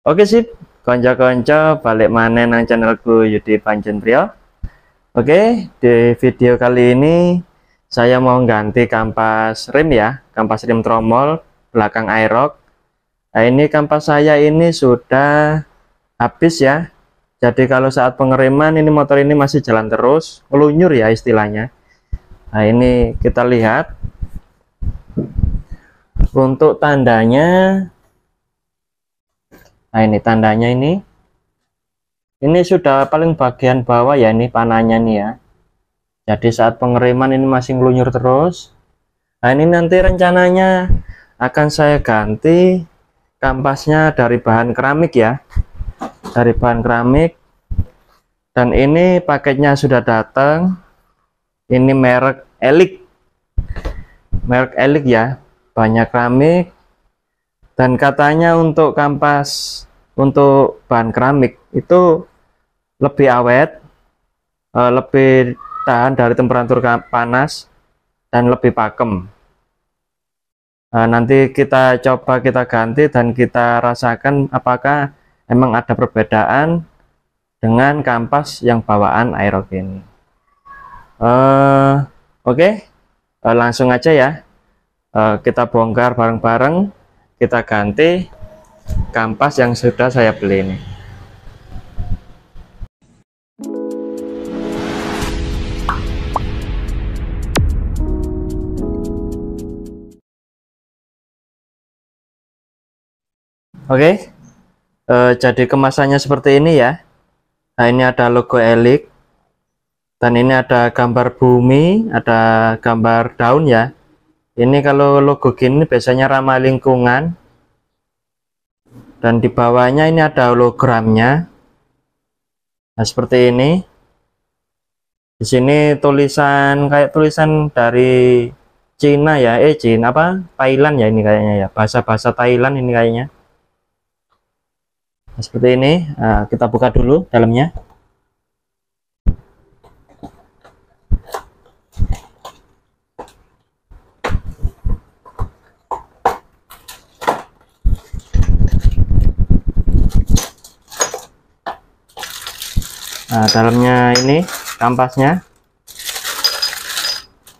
Oke sip, konco-konco balik maneh nang channelku Yudi Pancen Prio. Oke, di video kali ini saya mau ganti kampas rem ya, kampas rem tromol belakang Aerox. Nah, ini kampas saya ini sudah habis ya. Jadi kalau saat pengereman ini motor ini masih jalan terus, ngelunyur ya istilahnya. Nah, ini kita lihat untuk tandanya. Nah, ini tandanya ini sudah paling bagian bawah ya, ini panahnya nih ya. Jadi saat pengereman ini masih ngelunyur terus. Nah, ini nanti rencananya akan saya ganti kampasnya dari bahan keramik ya, dari bahan keramik. Dan ini paketnya sudah datang. Ini merek Elix ya, banyak keramik. Dan katanya untuk kampas untuk bahan keramik itu lebih awet, lebih tahan dari temperatur panas, dan lebih pakem. Nanti kita coba kita ganti dan kita rasakan apakah emang ada perbedaan dengan kampas yang bawaan Aerox ini. Oke, langsung aja ya, kita bongkar bareng-bareng. Kita ganti kampas yang sudah saya beli ini. Oke, jadi kemasannya seperti ini ya. Nah, ini ada logo Elix, dan ini ada gambar bumi, ada gambar daun ya. Ini kalau logo gini biasanya ramah lingkungan. Dan di bawahnya ini ada hologramnya. Nah, seperti ini. Di sini tulisan kayak tulisan dari Cina ya, Cina apa? Thailand ya ini kayaknya ya. Bahasa-bahasa Thailand ini kayaknya. Nah, seperti ini. Nah, kita buka dulu dalamnya. Nah, dalamnya ini kampasnya.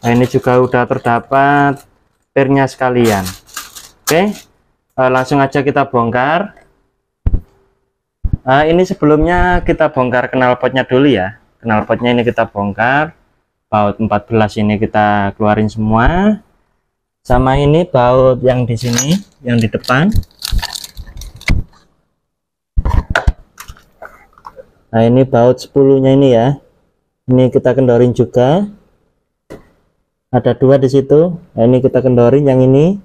Nah, ini juga udah terdapat pirnya sekalian. Oke, langsung aja kita bongkar. Ini sebelumnya kita bongkar knalpotnya dulu ya. Knalpotnya ini kita bongkar. Baut 14 ini kita keluarin semua. Sama ini baut yang di sini, yang di depan. Nah, ini baut 10-nya ini ya. Ini kita kendorin juga. Ada dua di situ. Nah, ini kita kendorin yang ini.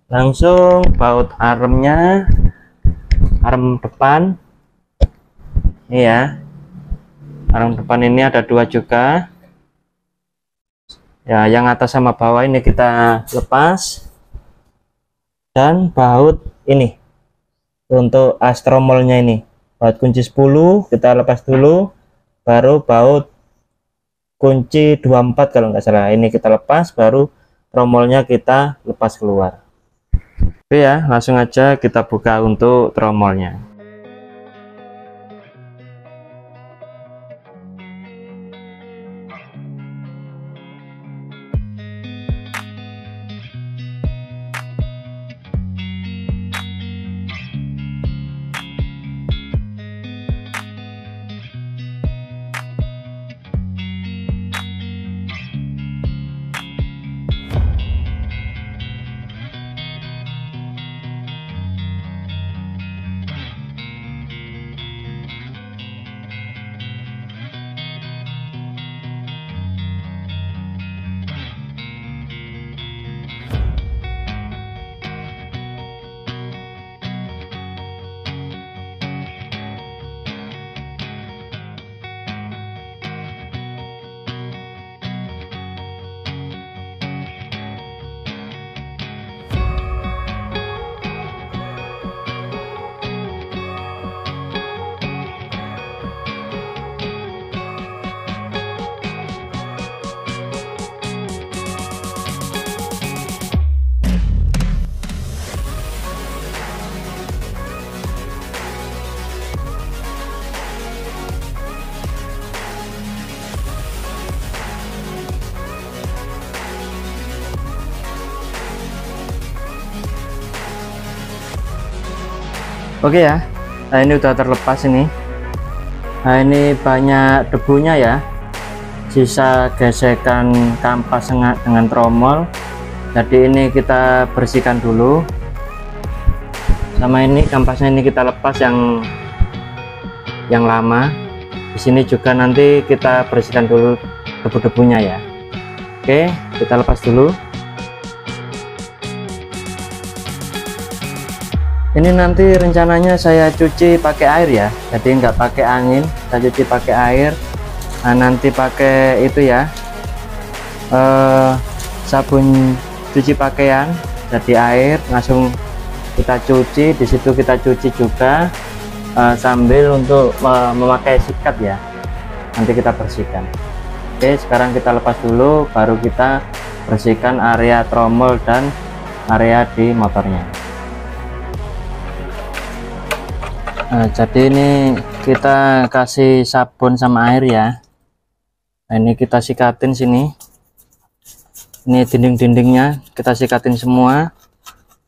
Langsung baut armnya, arm depan. Ini ya. Arm depan ini ada dua juga. Ya, yang atas sama bawah ini kita lepas. Dan baut ini untuk astromolnya ini. Baut kunci 10 kita lepas dulu, baru baut kunci 24 kalau nggak salah ini kita lepas, baru tromolnya kita lepas keluar. Oke ya, langsung aja kita buka untuk tromolnya. Oke ya, nah ini udah terlepas ini. Nah ini banyak debunya ya, sisa gesekan kampas dengan tromol. Jadi ini kita bersihkan dulu. Sama ini kampasnya ini kita lepas yang lama. Di sini juga nanti kita bersihkan dulu debu-debunya ya. Oke, kita lepas dulu. Ini nanti rencananya saya cuci pakai air ya, jadi nggak pakai angin, saya cuci pakai air. Nah nanti pakai itu ya, sabun cuci pakaian, jadi air langsung kita cuci. Di situ kita cuci juga sambil untuk memakai sikat ya, nanti kita bersihkan. Oke, sekarang kita lepas dulu, baru kita bersihkan area tromol dan area di motornya. Nah, jadi ini kita kasih sabun sama air ya. Nah, ini kita sikatin sini. Ini dinding-dindingnya kita sikatin semua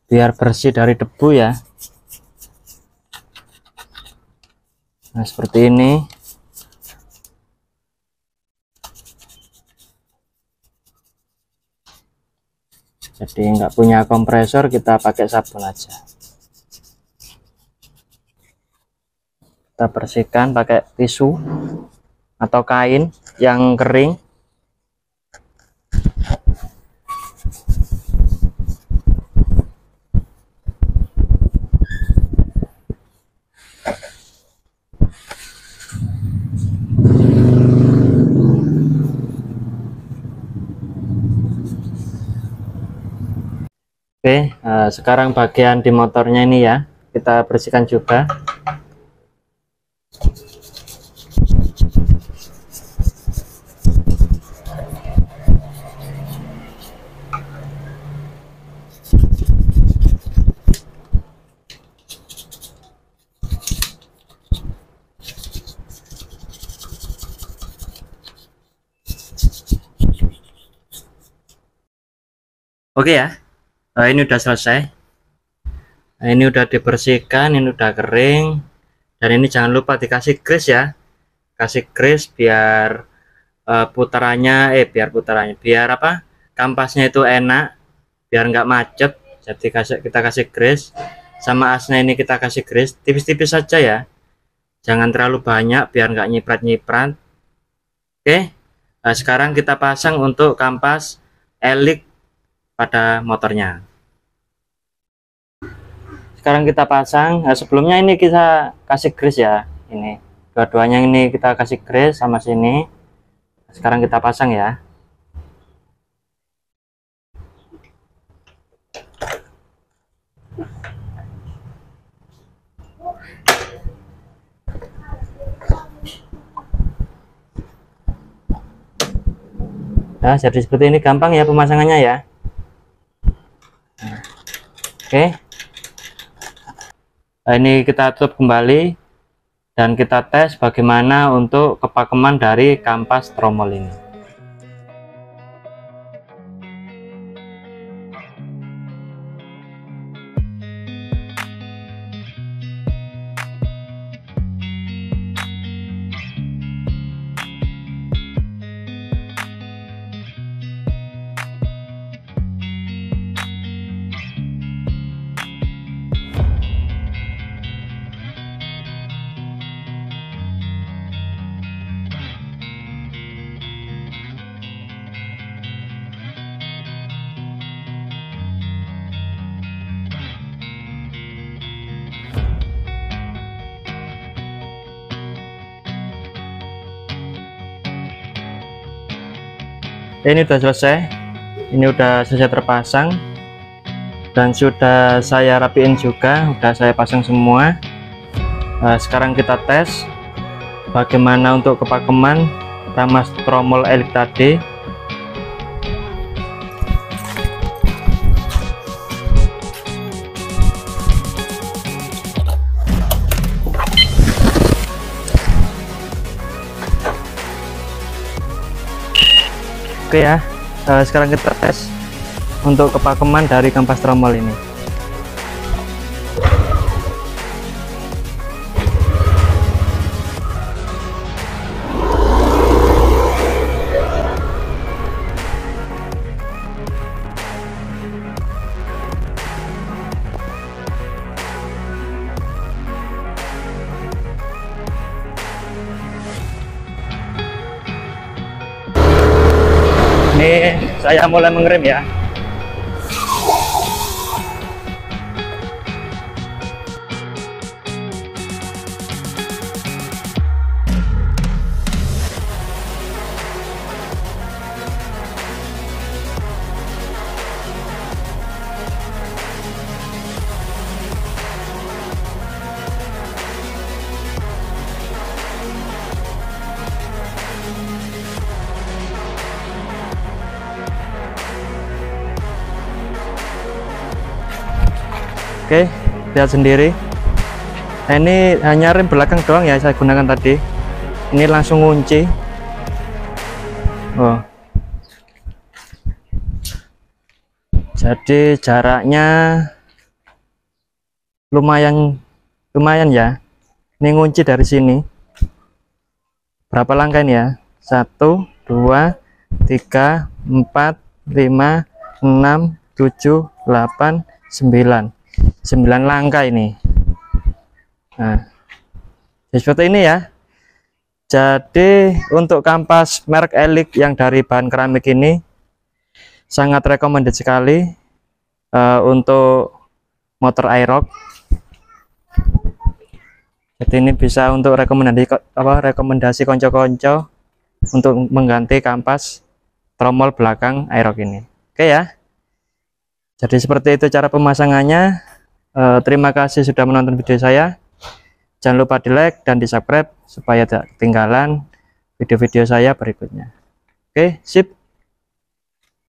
biar bersih dari debu ya. Nah, seperti ini. Jadi nggak punya kompresor, kita pakai sabun aja. Kita bersihkan pakai tisu atau kain yang kering. Oke, sekarang bagian di motornya ini ya, kita bersihkan juga. Oke ya, ini udah selesai. Nah, ini udah dibersihkan, ini udah kering. Dan ini jangan lupa dikasih grease ya, kasih grease biar biar apa, kampasnya itu enak, biar nggak macet. Jadi kita kasih grease, sama asnya ini kita kasih grease tipis-tipis saja ya, jangan terlalu banyak biar nggak nyiprat-nyiprat. Oke, nah, sekarang kita pasang untuk kampas elik pada motornya. Sekarang kita pasang. Nah, sebelumnya ini kita kasih grease ya, ini dua-duanya ini kita kasih grease sama sini. Sekarang kita pasang ya. Nah, jadi seperti ini, gampang ya pemasangannya ya. Oke, nah, ini kita tutup kembali dan kita tes bagaimana untuk kepakeman dari kampas tromol ini. Ini udah selesai, ini udah selesai terpasang dan sudah saya rapiin juga, udah saya pasang semua. Nah, sekarang kita tes bagaimana untuk kepakeman kampas tromol elik tadi. Oke ya, sekarang kita tes untuk kepakeman dari kampas tromol ini. Ini saya mulai mengerem ya. Oke, lihat sendiri. Nah, ini hanya rem belakang doang ya saya gunakan tadi. Ini langsung kunci. Oh. Jadi jaraknya lumayan ya. Ini ngunci dari sini. Berapa langkah ini ya? 1, 2, 3, 4, 5, 6, 7, 8, 9. 9 langkah ini. Nah, seperti ini ya. Jadi untuk kampas merek Elix yang dari bahan keramik ini sangat recommended sekali untuk motor Aerox. Jadi ini bisa untuk rekomendasi konco-konco untuk mengganti kampas tromol belakang Aerox ini. Oke ya. Jadi seperti itu cara pemasangannya. Terima kasih sudah menonton video saya. Jangan lupa di like dan di subscribe supaya tidak ketinggalan video-video saya berikutnya. Oke, sip.